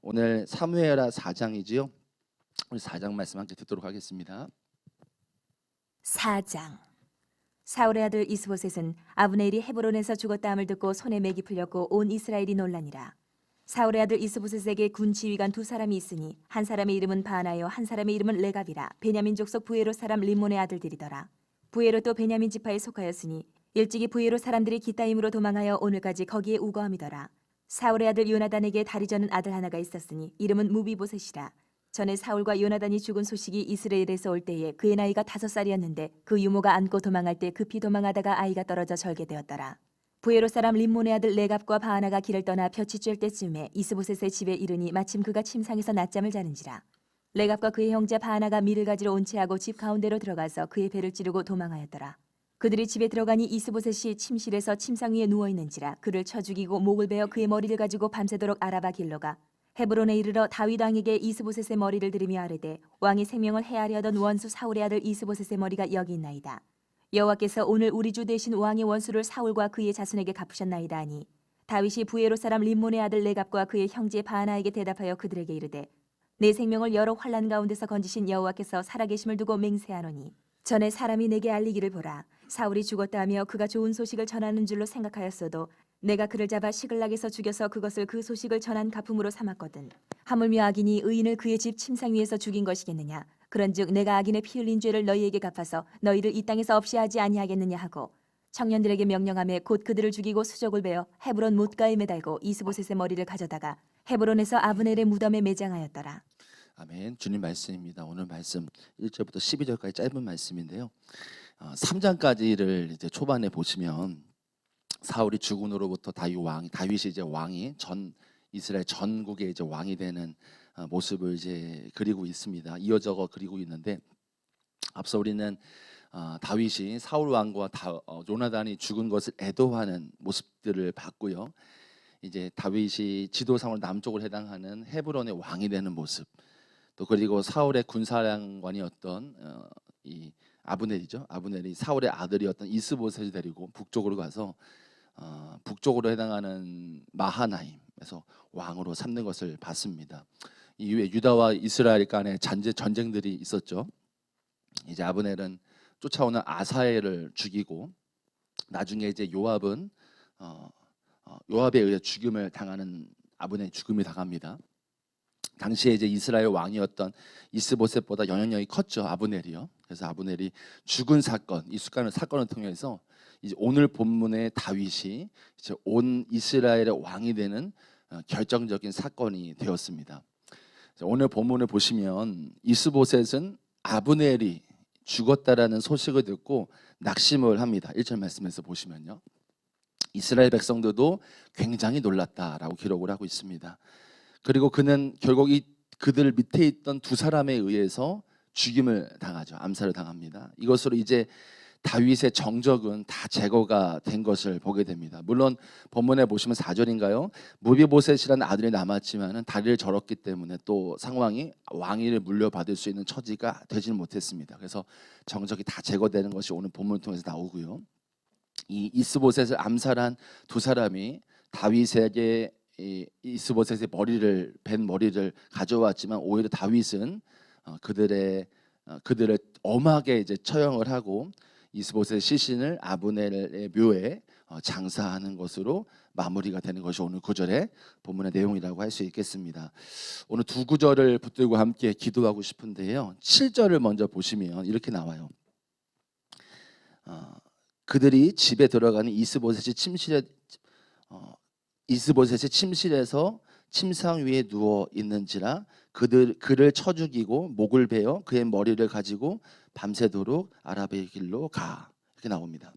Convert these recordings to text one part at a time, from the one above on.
오늘 사무엘하 4장이지요. 우리 4장 말씀 함께 듣도록 하겠습니다. 4장. 사울의 아들 이스보셋은 아브넬이 헤브론에서 죽었다함을 듣고 손에 맥이 풀렸고 온 이스라엘이 놀라니라. 사울의 아들 이스보셋에게 군 지휘관 두 사람이 있으니 한 사람의 이름은 바나요 한 사람의 이름은 레갑이라. 베냐민 족속 부에롯 사람 림몬의 아들들이더라. 부에롯도 베냐민 지파에 속하였으니 일찍이 부에롯 사람들이 기타임으로 도망하여 오늘까지 거기에 우거함이더라. 사울의 아들 요나단에게 다리 저는 아들 하나가 있었으니 이름은 무비보셋이라. 전에 사울과 요나단이 죽은 소식이 이스라엘에서 올 때에 그의 나이가 5살이었는데 그 유모가 안고 도망할 때 급히 도망하다가 아이가 떨어져 절개되었더라. 부에롯 사람 림몬의 아들 레갑과 바하나가 길을 떠나 볕이 쬐을 때쯤에 이스보셋의 집에 이르니 마침 그가 침상에서 낮잠을 자는지라. 레갑과 그의 형제 바하나가 밀을 가지러 온 채하고 집 가운데로 들어가서 그의 배를 찌르고 도망하였더라. 그들이 집에 들어가니 이스보셋이 침실에서 침상 위에 누워 있는지라. 그를 쳐 죽이고 목을 베어 그의 머리를 가지고 밤새도록 아라바 길러가 헤브론에 이르러 다윗 왕에게 이스보셋의 머리를 들이며 아뢰되 왕이 생명을 해하려던 원수 사울의 아들 이스보셋의 머리가 여기 있나이다. 여호와께서 오늘 우리 주 대신 왕의 원수를 사울과 그의 자손에게 갚으셨나이다 하니 다윗이 부에롯 사람 림몬의 아들 레갑과 그의 형제 바하나에게 대답하여 그들에게 이르되 내 생명을 여러 환난 가운데서 건지신 여호와께서 살아계심을 두고 맹세하노니 전에 사람이 내게 알리기를 보라. 사울이 죽었다 하며 그가 좋은 소식을 전하는 줄로 생각하였어도 내가 그를 잡아 시글락에서 죽여서 그것을 그 소식을 전한 가품으로 삼았거든. 하물며 악인이 의인을 그의 집 침상 위에서 죽인 것이겠느냐. 그런즉 내가 악인의 피 흘린 죄를 너희에게 갚아서 너희를 이 땅에서 없이 하지 아니하겠느냐 하고 청년들에게 명령하며 곧 그들을 죽이고 수족을 베어 헤브론 못가에 매달고 이스보셋의 머리를 가져다가 헤브론에서 아브넬의 무덤에 매장하였더라. 아멘. 주님 말씀입니다. 오늘 말씀 1절부터 12절까지 짧은 말씀인데요. 3장까지를 이제 초반에 보시면 사울이 죽음으로부터 다윗이 이제 왕이 전 이스라엘 전국의 이제 왕이 되는 모습을 이제 그리고 있습니다. 이어져서 그리고 있는데 앞서 우리는 다윗이 사울 왕과 요나단이 죽은 것을 애도하는 모습들을 봤고요. 이제 다윗이 지도상으로 남쪽을 해당하는 헤브론의 왕이 되는 모습, 또 그리고 사울의 군사령관이었던 이 아브넬이죠. 아브넬이 사울의 아들이었던 이스보셋을 데리고 북쪽으로 가서 북쪽으로 해당하는 마하나임에서 왕으로 삼는 것을 봤습니다. 이후에 유다와 이스라엘 간에 전쟁들이 있었죠. 이제 아브넬은 쫓아오는 아사엘을 죽이고 나중에 이제 요압에 의해 죽임을 당하는 아브넬이 죽음을 당합니다. 당시에 이제 이스라엘 왕이었던 이스보셋보다 영향력이 컸죠. 아브넬이요. 그래서 아브넬이 죽은 사건, 이 사건을 통해서 이제 오늘 본문의 다윗이 이제 온 이스라엘의 왕이 되는 결정적인 사건이 되었습니다. 오늘 본문을 보시면 이스보셋은 아브넬이 죽었다라는 소식을 듣고 낙심을 합니다. 1절 말씀에서 보시면요. 이스라엘 백성들도 굉장히 놀랐다라고 기록을 하고 있습니다. 그리고 그는 결국 그들 밑에 있던 두 사람에 의해서 죽임을 당하죠. 암살을 당합니다. 이것으로 이제 다윗의 정적은 다 제거가 된 것을 보게 됩니다. 물론 본문에 보시면 4절인가요? 무비보셋이라는 아들이 남았지만은 다리를 절었기 때문에 또 상황이 왕위를 물려받을 수 있는 처지가 되지는 못했습니다. 그래서 정적이 다 제거되는 것이 오늘 본문을 통해서 나오고요. 이 이스보셋을 암살한 두 사람이 다윗에게 이스보셋의 벤 머리를 가져왔지만 오히려 다윗은 그들을 엄하게 이제 처형을 하고 이스보셋의 시신을 아브넬의 묘에 장사하는 것으로 마무리가 되는 것이 오늘 구절의 본문의 내용이라고 할 수 있겠습니다. 오늘 두 구절을 붙들고 함께 기도하고 싶은데요. 7절을 먼저 보시면 이렇게 나와요. 그들이 집에 들어가는 이스보셋의 침실에서 침상 위에 누워 있는지라 그를 쳐 죽이고 목을 베어 그의 머리를 가지고 밤새도록 아라바의 길로 가. 이렇게 나옵니다.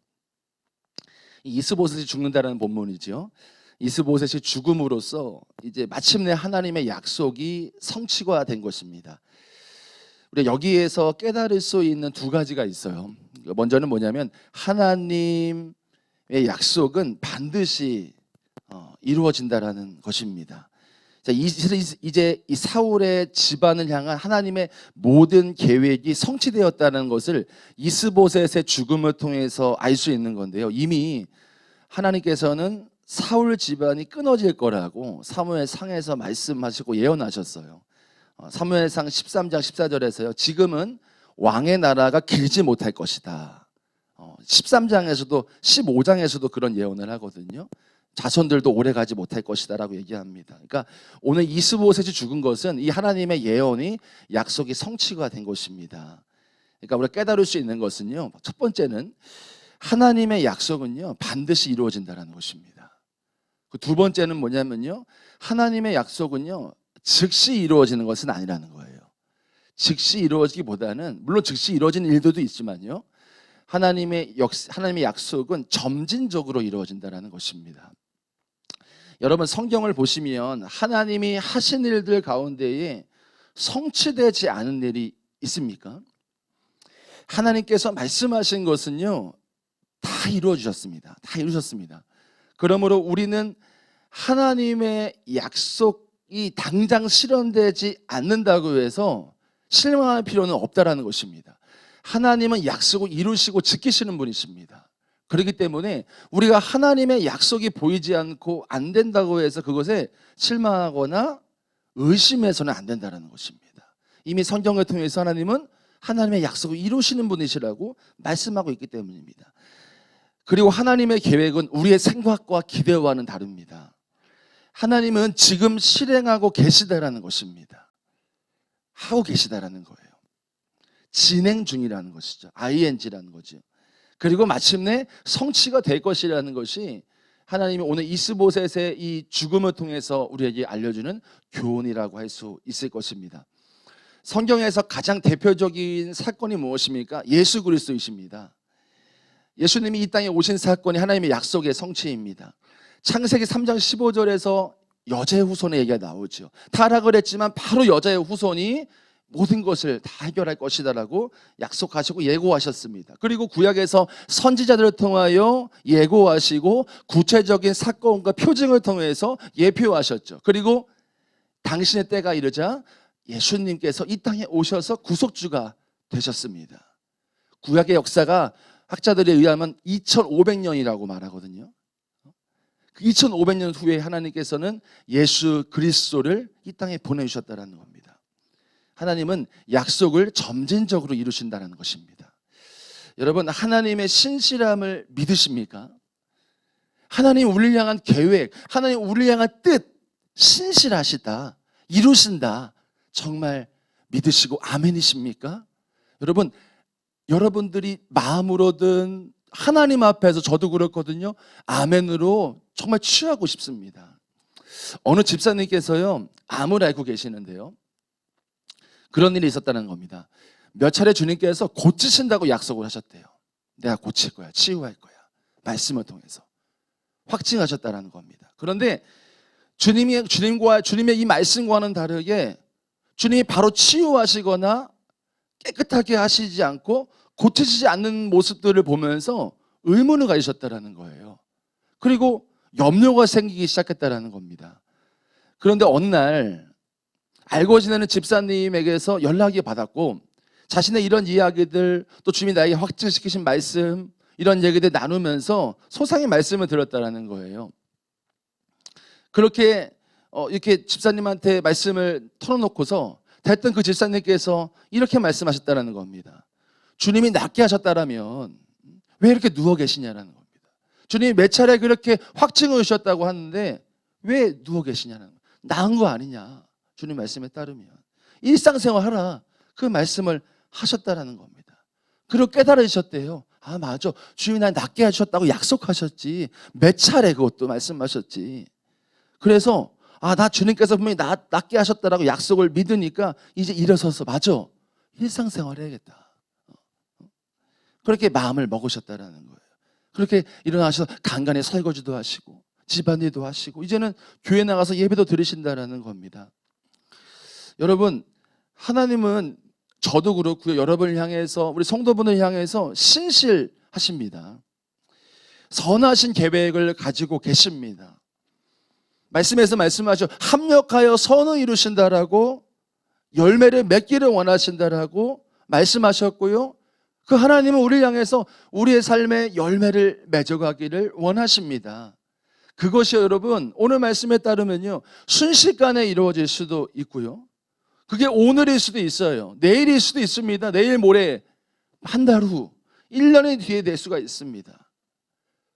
이스보셋이 죽는다라는 본문이죠. 이스보셋이 죽음으로써 이제 마침내 하나님의 약속이 성취가 된 것입니다. 우리 여기에서 깨달을 수 있는 두 가지가 있어요. 먼저는 뭐냐면 하나님의 약속은 반드시 이루어진다라는 것입니다. 이제 이 사울의 집안을 향한 하나님의 모든 계획이 성취되었다는 것을 이스보셋의 죽음을 통해서 알 수 있는 건데요. 이미 하나님께서는 사울 집안이 끊어질 거라고 사무엘상에서 말씀하시고 예언하셨어요. 사무엘상 13장 14절에서요. 지금은 왕의 나라가 길지 못할 것이다. 13장에서도 15장에서도 그런 예언을 하거든요. 자손들도 오래 가지 못할 것이다라고 얘기합니다. 그러니까 오늘 이스보셋이 죽은 것은 이 하나님의 예언이 약속이 성취가 된 것입니다. 그러니까 우리가 깨달을 수 있는 것은요. 첫 번째는 하나님의 약속은요. 반드시 이루어진다는 것입니다. 두 번째는 뭐냐면요. 하나님의 약속은요. 즉시 이루어지는 것은 아니라는 거예요. 즉시 이루어지기보다는 물론 즉시 이루어지는 일들도 있지만요. 하나님의 약속은 점진적으로 이루어진다는 것입니다. 여러분 성경을 보시면 하나님이 하신 일들 가운데에 성취되지 않은 일이 있습니까? 하나님께서 말씀하신 것은요. 다 이루어주셨습니다. 다 이루셨습니다. 그러므로 우리는 하나님의 약속이 당장 실현되지 않는다고 해서 실망할 필요는 없다라는 것입니다. 하나님은 약속을 이루시고 지키시는 분이십니다. 그렇기 때문에 우리가 하나님의 약속이 보이지 않고 안 된다고 해서 그것에 실망하거나 의심해서는 안 된다는 것입니다. 이미 성경을 통해서 하나님은 하나님의 약속을 이루시는 분이시라고 말씀하고 있기 때문입니다. 그리고 하나님의 계획은 우리의 생각과 기대와는 다릅니다. 하나님은 지금 실행하고 계시다라는 것입니다. 하고 계시다라는 거예요. 진행 중이라는 것이죠. ing라는 거죠. 그리고 마침내 성취가 될 것이라는 것이 하나님이 오늘 이스보셋의 이 죽음을 통해서 우리에게 알려주는 교훈이라고 할 수 있을 것입니다. 성경에서 가장 대표적인 사건이 무엇입니까? 예수 그리스도이십니다. 예수님이 이 땅에 오신 사건이 하나님의 약속의 성취입니다. 창세기 3장 15절에서 여자의 후손의 얘기가 나오죠. 타락을 했지만 바로 여자의 후손이 모든 것을 다 해결할 것이다라고 약속하시고 예고하셨습니다. 그리고 구약에서 선지자들을 통하여 예고하시고 구체적인 사건과 표징을 통해서 예표하셨죠. 그리고 당신의 때가 이르자 예수님께서 이 땅에 오셔서 구속주가 되셨습니다. 구약의 역사가 학자들에 의하면 2500년이라고 말하거든요. 2500년 후에 하나님께서는 예수 그리스도를 이 땅에 보내주셨다는 겁니다. 하나님은 약속을 점진적으로 이루신다는 것입니다. 여러분 하나님의 신실함을 믿으십니까? 하나님 우리를 향한 계획, 하나님 우리를 향한 뜻 신실하시다, 이루신다 정말 믿으시고 아멘이십니까? 여러분 여러분들이 마음으로든 하나님 앞에서 저도 그렇거든요. 아멘으로 정말 취하고 싶습니다. 어느 집사님께서요 암을 앓고 계시는데요. 그런 일이 있었다는 겁니다. 몇 차례 주님께서 고치신다고 약속을 하셨대요. 내가 고칠 거야, 치유할 거야. 말씀을 통해서 확증하셨다는 겁니다. 그런데 주님의 이 말씀과는 다르게 주님이 바로 치유하시거나 깨끗하게 하시지 않고 고치시지 않는 모습들을 보면서 의문을 가지셨다는 거예요. 그리고 염려가 생기기 시작했다는 겁니다. 그런데 어느 날 알고 지내는 집사님에게서 연락이 받았고 자신의 이런 이야기들 또 주님이 나에게 확증시키신 말씀 이런 얘기들 나누면서 소상히 말씀을 들었다는 거예요. 그렇게 이렇게 집사님한테 말씀을 털어놓고서 됐던 그 집사님께서 이렇게 말씀하셨다는 겁니다. 주님이 낫게 하셨다라면 왜 이렇게 누워 계시냐라는 겁니다. 주님이 몇 차례 그렇게 확증을 주셨다고 하는데 왜 누워 계시냐는 거예요. 나은 거 아니냐. 주님 말씀에 따르면 일상생활 하라 그 말씀을 하셨다라는 겁니다. 그리고 깨달으셨대요. 아 맞아, 주님이 날 낫게 하셨다고 약속하셨지. 몇 차례 그것도 말씀하셨지. 그래서 나 주님께서 분명히 낫게 하셨다라고 약속을 믿으니까 이제 일어서서 맞아, 일상생활 해야겠다. 그렇게 마음을 먹으셨다라는 거예요. 그렇게 일어나셔서 간간히 설거지도 하시고 집안일도 하시고 이제는 교회 나가서 예배도 드리신다라는 겁니다. 여러분 하나님은 저도 그렇고요. 여러분을 향해서 우리 성도분을 향해서 신실하십니다. 선하신 계획을 가지고 계십니다. 말씀에서 말씀하셔 합력하여 선을 이루신다라고 열매를 맺기를 원하신다라고 말씀하셨고요. 그 하나님은 우리를 향해서 우리의 삶에 열매를 맺어가기를 원하십니다. 그것이 여러분 오늘 말씀에 따르면요 순식간에 이루어질 수도 있고요. 그게 오늘일 수도 있어요. 내일일 수도 있습니다. 내일 모레, 한 달 후, 1년이 뒤에 될 수가 있습니다.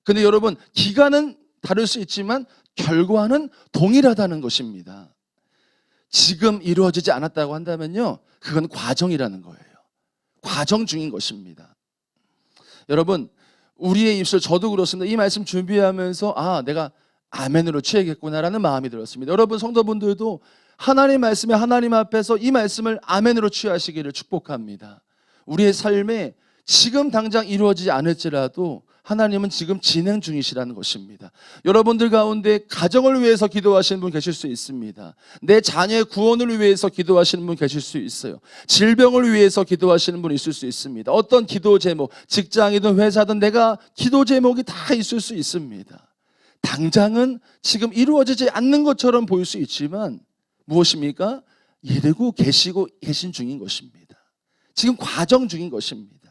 근데 여러분 기간은 다를 수 있지만 결과는 동일하다는 것입니다. 지금 이루어지지 않았다고 한다면요 그건 과정이라는 거예요. 과정 중인 것입니다. 여러분 우리의 입술, 저도 그렇습니다. 이 말씀 준비하면서 내가 아멘으로 취해야겠구나라는 마음이 들었습니다. 여러분 성도분들도 하나님 말씀에 하나님 앞에서 이 말씀을 아멘으로 취하시기를 축복합니다. 우리의 삶에 지금 당장 이루어지지 않을지라도 하나님은 지금 진행 중이시라는 것입니다. 여러분들 가운데 가정을 위해서 기도하시는 분 계실 수 있습니다. 내 자녀의 구원을 위해서 기도하시는 분 계실 수 있어요. 질병을 위해서 기도하시는 분 있을 수 있습니다. 어떤 기도 제목, 직장이든 회사든 내가 기도 제목이 다 있을 수 있습니다. 당장은 지금 이루어지지 않는 것처럼 보일 수 있지만 무엇입니까? 이루고 계신 중인 것입니다. 지금 과정 중인 것입니다.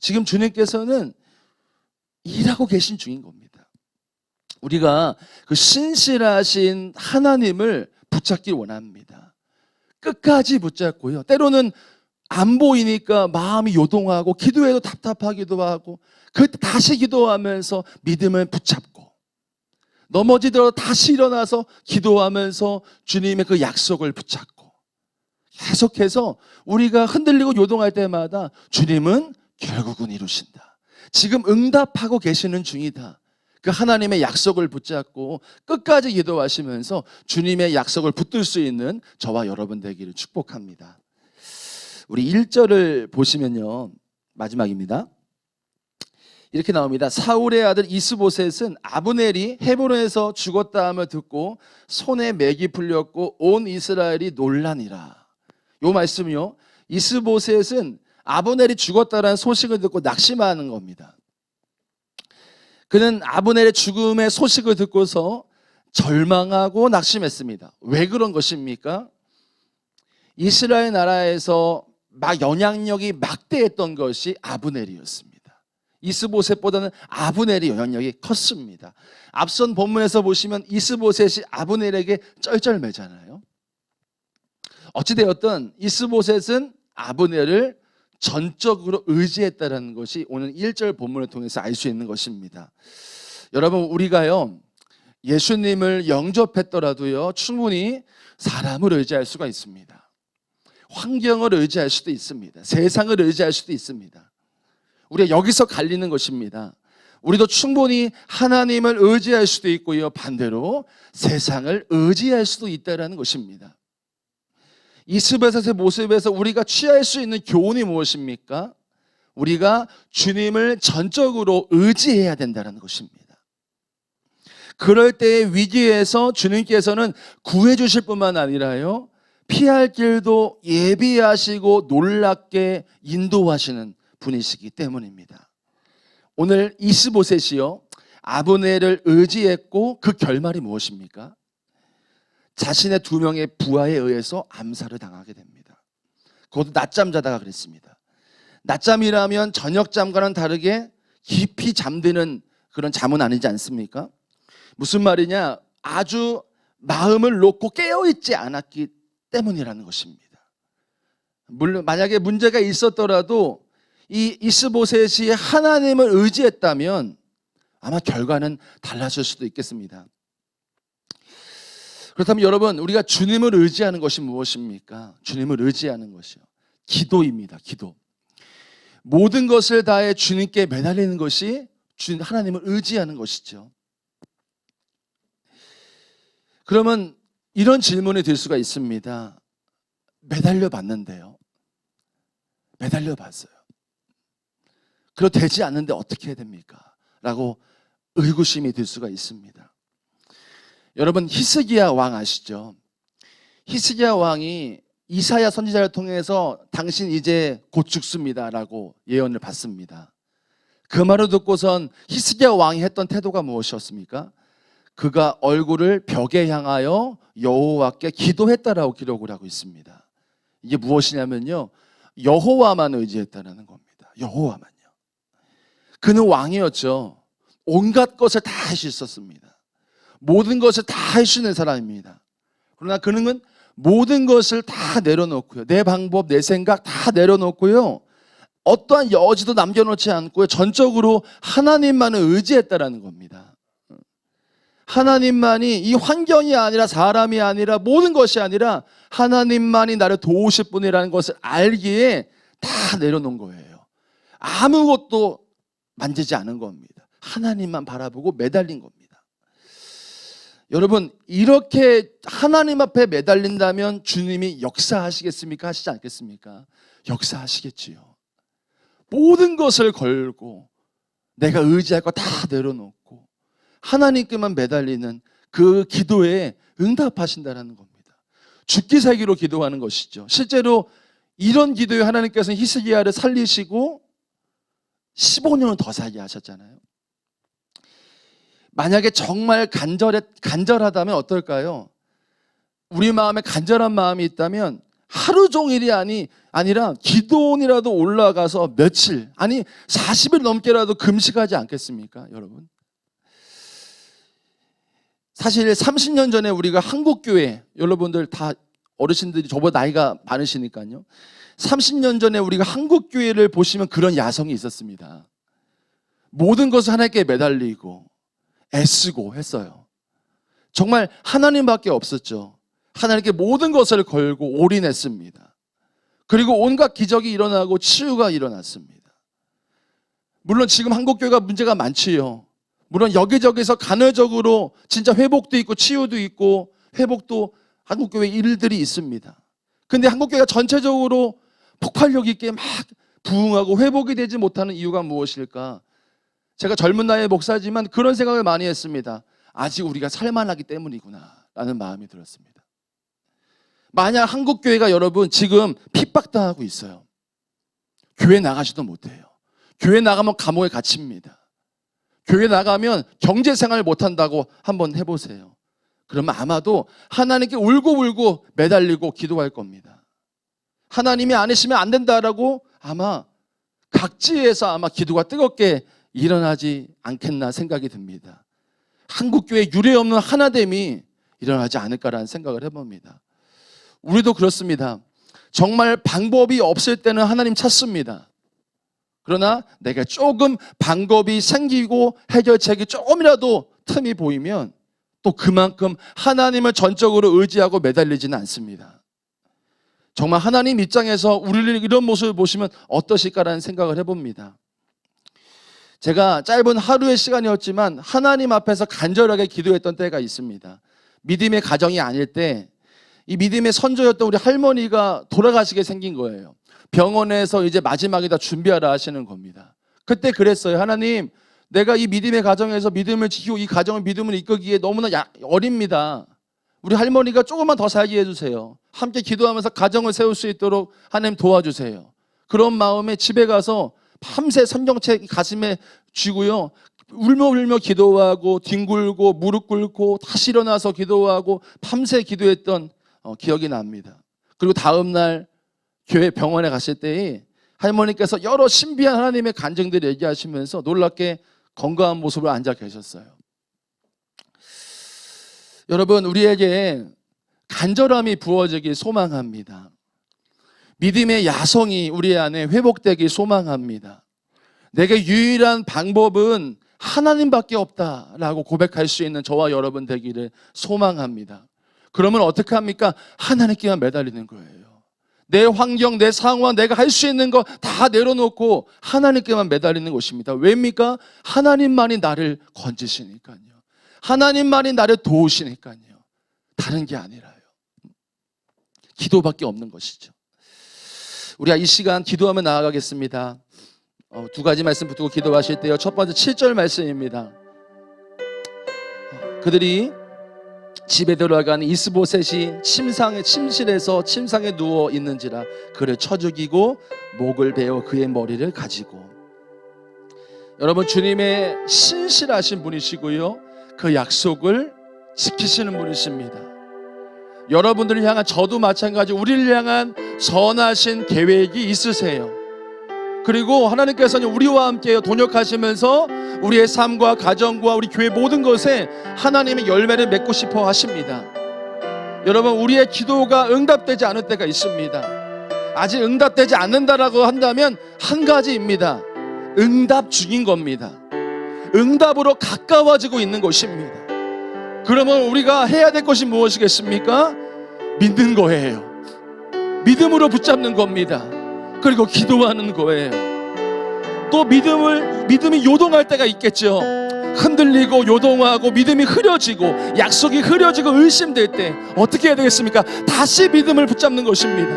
지금 주님께서는 일하고 계신 중인 겁니다. 우리가 그 신실하신 하나님을 붙잡기 원합니다. 끝까지 붙잡고요. 때로는 안 보이니까 마음이 요동하고 기도해도 답답하기도 하고 다시 기도하면서 믿음을 붙잡고 넘어지더라도 다시 일어나서 기도하면서 주님의 그 약속을 붙잡고 계속해서 우리가 흔들리고 요동할 때마다 주님은 결국은 이루신다. 지금 응답하고 계시는 중이다. 그 하나님의 약속을 붙잡고 끝까지 기도하시면서 주님의 약속을 붙들 수 있는 저와 여러분 되기를 축복합니다. 우리 1절을 보시면요. 마지막입니다. 이렇게 나옵니다. 사울의 아들 이스보셋은 아브넬이 헤브론에서 죽었다 함을 듣고 손에 맥이 풀렸고 온 이스라엘이 놀라니라. 이 말씀이요. 이스보셋은 아브넬이 죽었다라는 소식을 듣고 낙심하는 겁니다. 그는 아브넬의 죽음의 소식을 듣고서 절망하고 낙심했습니다. 왜 그런 것입니까? 이스라엘 나라에서 영향력이 막대했던 것이 아브넬이었습니다. 이스보셋보다는 아브넬이 영향력이 컸습니다. 앞선 본문에서 보시면 이스보셋이 아브넬에게 쩔쩔매잖아요. 어찌되었든 이스보셋은 아브넬을 전적으로 의지했다는 것이 오늘 1절 본문을 통해서 알 수 있는 것입니다. 여러분 우리가요 예수님을 영접했더라도요 충분히 사람을 의지할 수가 있습니다. 환경을 의지할 수도 있습니다. 세상을 의지할 수도 있습니다. 우리가 여기서 갈리는 것입니다. 우리도 충분히 하나님을 의지할 수도 있고요 반대로 세상을 의지할 수도 있다는 것입니다. 이스보셋의 모습에서 우리가 취할 수 있는 교훈이 무엇입니까? 우리가 주님을 전적으로 의지해야 된다는 것입니다. 그럴 때의 위기에서 주님께서는 구해 주실 뿐만 아니라요 피할 길도 예비하시고 놀랍게 인도하시는 분이시기 때문입니다. 오늘 이스보셋이요 아브넬을 의지했고 그 결말이 무엇입니까? 자신의 2명의 부하에 의해서 암살을 당하게 됩니다. 그것도 낮잠 자다가 그랬습니다. 낮잠이라면 저녁잠과는 다르게 깊이 잠드는 그런 잠은 아니지 않습니까? 무슨 말이냐? 아주 마음을 놓고 깨어있지 않았기 때문이라는 것입니다. 물론 만약에 문제가 있었더라도 이 이스보셋이 하나님을 의지했다면 아마 결과는 달랐을 수도 있겠습니다. 그렇다면 여러분 우리가 주님을 의지하는 것이 무엇입니까? 주님을 의지하는 것이요 기도입니다. 기도. 모든 것을 다해 주님께 매달리는 것이 하나님을 의지하는 것이죠. 그러면 이런 질문이 들 수가 있습니다. 매달려 봤는데요. 매달려 봤어요. 그래도 되지 않는데 어떻게 해야 됩니까? 라고 의구심이 들 수가 있습니다. 여러분 히스기야 왕 아시죠? 히스기야 왕이 이사야 선지자를 통해서 당신 이제 곧 죽습니다 라고 예언을 받습니다. 그 말을 듣고선 히스기야 왕이 했던 태도가 무엇이었습니까? 그가 얼굴을 벽에 향하여 여호와께 기도했다라고 기록을 하고 있습니다. 이게 무엇이냐면요 여호와만 의지했다는 겁니다. 여호와만요. 그는 왕이었죠. 온갖 것을 다 할 수 있었습니다. 모든 것을 다 할 수 있는 사람입니다. 그러나 그는 모든 것을 다 내려놓고요. 내 방법, 내 생각 다 내려놓고요. 어떠한 여지도 남겨놓지 않고요. 전적으로 하나님만을 의지했다라는 겁니다. 하나님만이, 이 환경이 아니라 사람이 아니라 모든 것이 아니라 하나님만이 나를 도우실 분이라는 것을 알기에 다 내려놓은 거예요. 아무것도 만지지 않은 겁니다. 하나님만 바라보고 매달린 겁니다. 여러분, 이렇게 하나님 앞에 매달린다면 주님이 역사하시겠습니까? 하시지 않겠습니까? 역사하시겠지요. 모든 것을 걸고 내가 의지할 거 다 내려놓고 하나님께만 매달리는 그 기도에 응답하신다는 겁니다. 죽기 살기로 기도하는 것이죠. 실제로 이런 기도에 하나님께서는 히스기야를 살리시고 15년을 더 살게 하셨잖아요. 만약에 정말 간절하다면 어떨까요? 우리 마음에 간절한 마음이 있다면 하루 종일이 아니라 기도원이라도 올라가서 며칠, 아니 40일 넘게라도 금식하지 않겠습니까, 여러분? 사실 30년 전에 우리가 한국교회, 여러분들 다 어르신들이 저보다 나이가 많으시니까요. 30년 전에 우리가 한국교회를 보시면 그런 야성이 있었습니다. 모든 것을 하나님께 매달리고 애쓰고 했어요. 정말 하나님밖에 없었죠. 하나님께 모든 것을 걸고 올인했습니다. 그리고 온갖 기적이 일어나고 치유가 일어났습니다. 물론 지금 한국교회가 문제가 많지요. 물론 여기저기서 간헐적으로 진짜 회복도 있고 치유도 있고 회복도 한국교회 일들이 있습니다. 근데 한국교회가 전체적으로 폭발력 있게 막 부흥하고 회복이 되지 못하는 이유가 무엇일까? 제가 젊은 나이의 목사지만 그런 생각을 많이 했습니다. 아직 우리가 살만하기 때문이구나 라는 마음이 들었습니다. 만약 한국교회가 여러분 지금 핍박당하고 있어요. 교회 나가지도 못해요. 교회 나가면 감옥에 갇힙니다. 교회 나가면 경제생활 못한다고 한번 해보세요. 그러면 아마도 하나님께 울고 매달리고 기도할 겁니다. 하나님이 아니시면 안 된다라고 아마 각지에서 아마 기도가 뜨겁게 일어나지 않겠나 생각이 듭니다. 한국교회 유례없는 하나됨이 일어나지 않을까라는 생각을 해봅니다. 우리도 그렇습니다. 정말 방법이 없을 때는 하나님 찾습니다. 그러나 내가 조금 방법이 생기고 해결책이 조금이라도 틈이 보이면 또 그만큼 하나님을 전적으로 의지하고 매달리지는 않습니다. 정말 하나님 입장에서 우리를 이런 모습을 보시면 어떠실까라는 생각을 해봅니다. 제가 짧은 하루의 시간이었지만 하나님 앞에서 간절하게 기도했던 때가 있습니다. 믿음의 가정이 아닐 때 이 믿음의 선조였던 우리 할머니가 돌아가시게 생긴 거예요. 병원에서 이제 마지막이다 준비하라 하시는 겁니다. 그때 그랬어요. 하나님, 내가 이 믿음의 가정에서 믿음을 지키고 이 가정을 믿음을 이끌기에 너무나 어립니다. 우리 할머니가 조금만 더 살게 해주세요. 함께 기도하면서 가정을 세울 수 있도록 하나님 도와주세요. 그런 마음에 집에 가서 밤새 성경책 가슴에 쥐고요. 울며 기도하고 뒹굴고 무릎 꿇고 다시 일어나서 기도하고 밤새 기도했던 기억이 납니다. 그리고 다음 날 교회 병원에 갔을 때 할머니께서 여러 신비한 하나님의 간증들을 얘기하시면서 놀랍게 건강한 모습으로 앉아 계셨어요. 여러분, 우리에게 간절함이 부어지길 소망합니다. 믿음의 야성이 우리 안에 회복되길 소망합니다. 내게 유일한 방법은 하나님밖에 없다라고 고백할 수 있는 저와 여러분 되기를 소망합니다. 그러면 어떻게 합니까? 하나님께만 매달리는 거예요. 내 환경, 내 상황, 내가 할 수 있는 거 다 내려놓고 하나님께만 매달리는 것입니다. 왜입니까? 하나님만이 나를 건지시니까요. 하나님만이 나를 도우시니까요. 다른 게 아니라요. 기도밖에 없는 것이죠. 우리가 이 시간 기도하며 나아가겠습니다. 두 가지 말씀 붙들고 기도하실 때요. 첫 번째 7절 말씀입니다. 그들이 집에 들어간 이스보셋이 침실에서 침상에 누워 있는지라 그를 쳐 죽이고 목을 베어 그의 머리를 가지고. 여러분, 주님의 신실하신 분이시고요, 그 약속을 지키시는 분이십니다. 여러분들을 향한, 저도 마찬가지 우리를 향한 선하신 계획이 있으세요. 그리고 하나님께서는 우리와 함께 동역하시면서 우리의 삶과 가정과 우리 교회 모든 것에 하나님의 열매를 맺고 싶어 하십니다. 여러분, 우리의 기도가 응답되지 않을 때가 있습니다. 아직 응답되지 않는다라고 한다면 한 가지입니다. 응답 중인 겁니다. 응답으로 가까워지고 있는 것입니다. 그러면 우리가 해야 될 것이 무엇이겠습니까? 믿는 거예요. 믿음으로 붙잡는 겁니다. 그리고 기도하는 거예요. 또 믿음이 요동할 때가 있겠죠. 흔들리고 요동하고 믿음이 흐려지고 약속이 흐려지고 의심될 때 어떻게 해야 되겠습니까? 다시 믿음을 붙잡는 것입니다.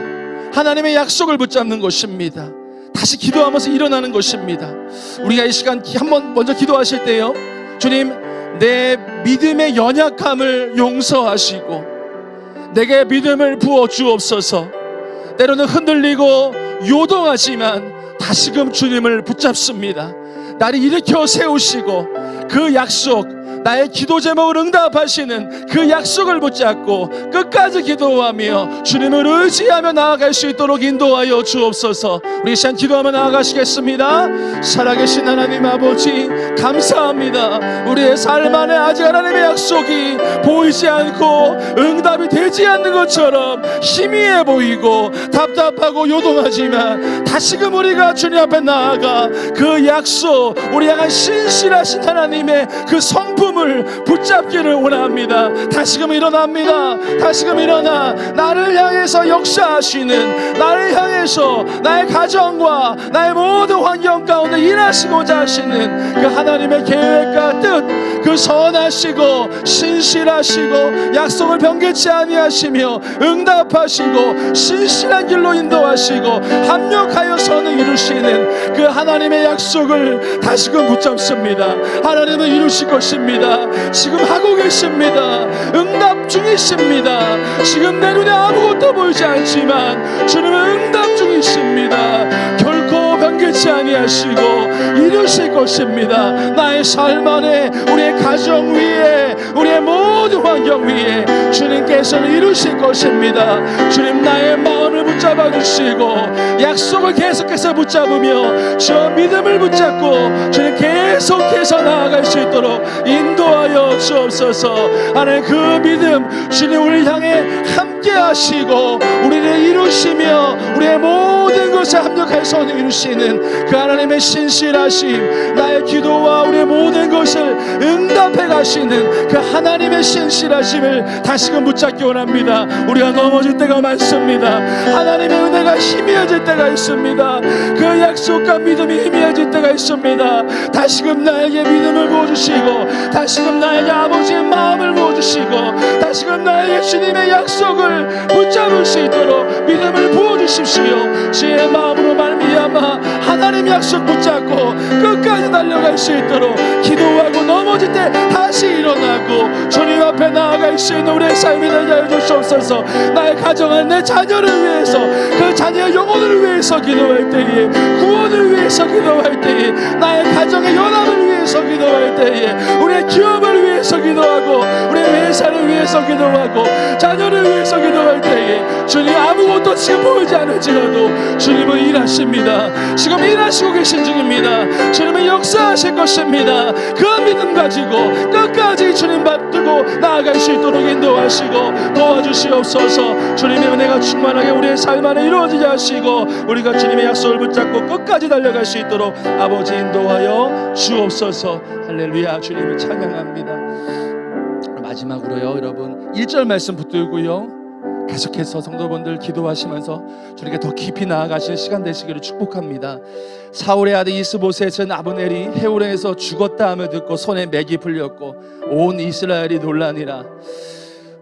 하나님의 약속을 붙잡는 것입니다. 다시 기도하면서 일어나는 것입니다. 우리가 이 시간 한번 먼저 기도하실 때요, 주님, 내 믿음의 연약함을 용서하시고 내게 믿음을 부어 주옵소서. 때로는 흔들리고 요동하지만 다시금 주님을 붙잡습니다. 나를 일으켜 세우시고 그 약속, 나의 기도 제목을 응답하시는 그 약속을 붙잡고 끝까지 기도하며 주님을 의지하며 나아갈 수 있도록 인도하여 주옵소서. 우리 시간 기도하며 나아가시겠습니다. 살아계신 하나님 아버지, 감사합니다. 우리의 삶 안에 아직 하나님의 약속이 보이지 않고 응답이 되지 않는 것처럼 희미해 보이고 답답하고 요동하지만 다시금 우리가 주님 앞에 나아가 그 약속, 우리 향한 신실하신 하나님의 그 성품을 붙잡기를 원합니다. 다시금 일어납니다. 다시금 일어나 나를 향해서 역사하시는, 나를 향해서 나의 가정과 나의 모든 환경 가운데 일하시고자 하시는 그 하나님의 계획과 뜻, 그 선하시고 신실하시고 약속을 변개치 아니하시며 응답하시고 신실한 길로 인도하시고 합력하여 선을 이루시는 그 하나님의 약속을 다시금 붙잡습니다. 하나님은 이루실 것입니다. 지금 하고 계십니다. 응답 중이십니다. 지금 내 눈에 아무것도 보이지 않지만 주님은 응답 중이십니다. 결코 변개치 아니하시고 이루실 것입니다. 나의 삶 안에, 우리의 가정 위에, 우리의 모든 환경 위에 주님께서는 이루실 것입니다. 주님, 나의 마음을 붙잡아 주시고 약속을 계속해서 붙잡으며 저 믿음을 붙잡고 주님 계속해서 나아갈 수 있도록 인도하여 주옵소서. 하나님, 그 믿음 주님 우리를 향해 함께 하시고 우리를 이루시며 우리의 모든 것에 합력할 선을 이루시는 그 하나님의 신실하심, 나의 기도와 우리의 모든 것을 응답해 가시는 그 하나님의 신실하심을 다시금 붙잡기 원합니다. 우리가 넘어질 때가 많습니다. 하나님의 은혜가 희미해질 때가 있습니다. 그 약속과 믿음이 희미해질 때가 있습니다. 다시금 나에게 믿음을 부어주시고 다시금 나에게 아버지의 마음을 부어주시고 다시금 나에게 주님의 약속을 붙잡을 수 있도록 믿음을 부어주십시오. 주의 마음으로 말미암아 하나님 약속 붙잡고 끝까지 달려갈 수 있도록 기도하고 넘어질 때 다시 일어나고 주님 앞에 나아갈 수 있는 우리의 삶이 되게 하여 주시옵소서. 나의 가정을, 내 자녀를 위해서, 그 자녀의 영혼을 위해서 기도할 때에, 구원을 위해서 기도할 때에, 나의 가정의 연합을 위해서 기도할 때에, 우리의 기업을 위해서 기도하고 우리의 회사를 위해서 기도하고 자녀를 위해서 기도할 때에 주님, 아무것도 지금 보이지 않을지라도 주님은 일하십니다. 지금 일하시고 계신 중입니다. 주님은 역사하실 것입니다. 그 믿음 가지고 끝까지 주님 받들고 나아갈 수 있도록 인도하시고 도와주시옵소서. 주님의 은혜가 충만하게 우리의 삶 안에 이루어지게 하시고 우리가 주님의 약속을 붙잡고 끝까지 달려갈 수 있도록 아버지 인도하여 주옵소서. 할렐루야. 주님을 찬양합니다. 마지막으로요, 여러분 1절 말씀 붙들고요, 계속해서 성도분들 기도하시면서 주님께 더 깊이 나아가시는 시간 되시기를 축복합니다. 사울의 아들 이스보셋은 아브넬이 헤브론에서 죽었다 함을 듣고 손에 맥이 풀렸고 온 이스라엘이 놀라니라.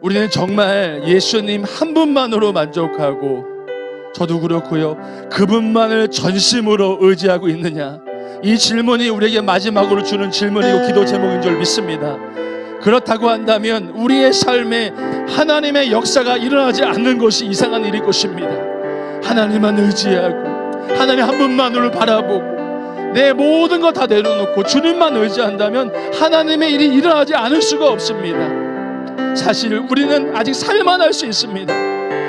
우리는 정말 예수님 한 분만으로 만족하고, 저도 그렇고요, 그분만을 전심으로 의지하고 있느냐, 이 질문이 우리에게 마지막으로 주는 질문이고 기도 제목인 줄 믿습니다. 그렇다고 한다면 우리의 삶에 하나님의 역사가 일어나지 않는 것이 이상한 일일 것입니다. 하나님만 의지하고 하나님 한 분만을 바라보고 내 모든 거 다 내려놓고 주님만 의지한다면 하나님의 일이 일어나지 않을 수가 없습니다. 사실 우리는 아직 살만할 수 있습니다.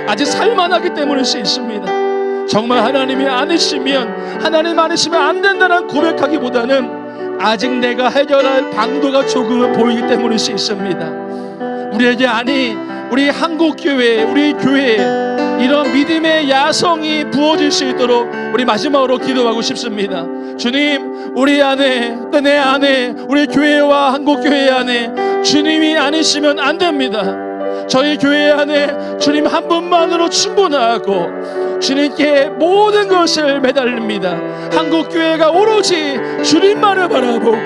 아직 살만하기 때문일 수 있습니다. 정말 하나님이 아니시면, 하나님 아니시면 안 된다는 고백하기보다는 아직 내가 해결할 방도가 조금은 보이기 때문일 수 있습니다. 우리에게, 아니 우리 한국교회, 우리 교회에 이런 믿음의 야성이 부어질 수 있도록 우리 마지막으로 기도하고 싶습니다. 주님, 우리 안에, 내 안에, 우리 교회와 한국교회 안에 주님이 아니시면 안 됩니다. 저희 교회 안에 주님 한 분만으로 충분하고 주님께 모든 것을 매달립니다. 한국교회가 오로지 주님만을 바라보고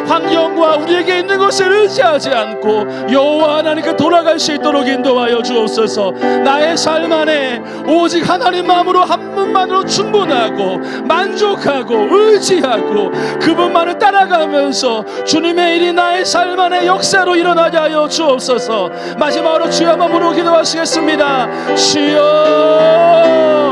환경과 우리에게 있는 것을 의지하지 않고 여호와 하나님께 돌아갈 수 있도록 인도하여 주옵소서. 나의 삶 안에 오직 하나님 마음으로 한 분만으로 충분하고 만족하고 의지하고 그분만을 따라가면서 주님의 일이 나의 삶 안에 역사로 일어나게 하여 주옵소서. 마지막으로 주여 한번 부르고 기도하시겠습니다. 주여,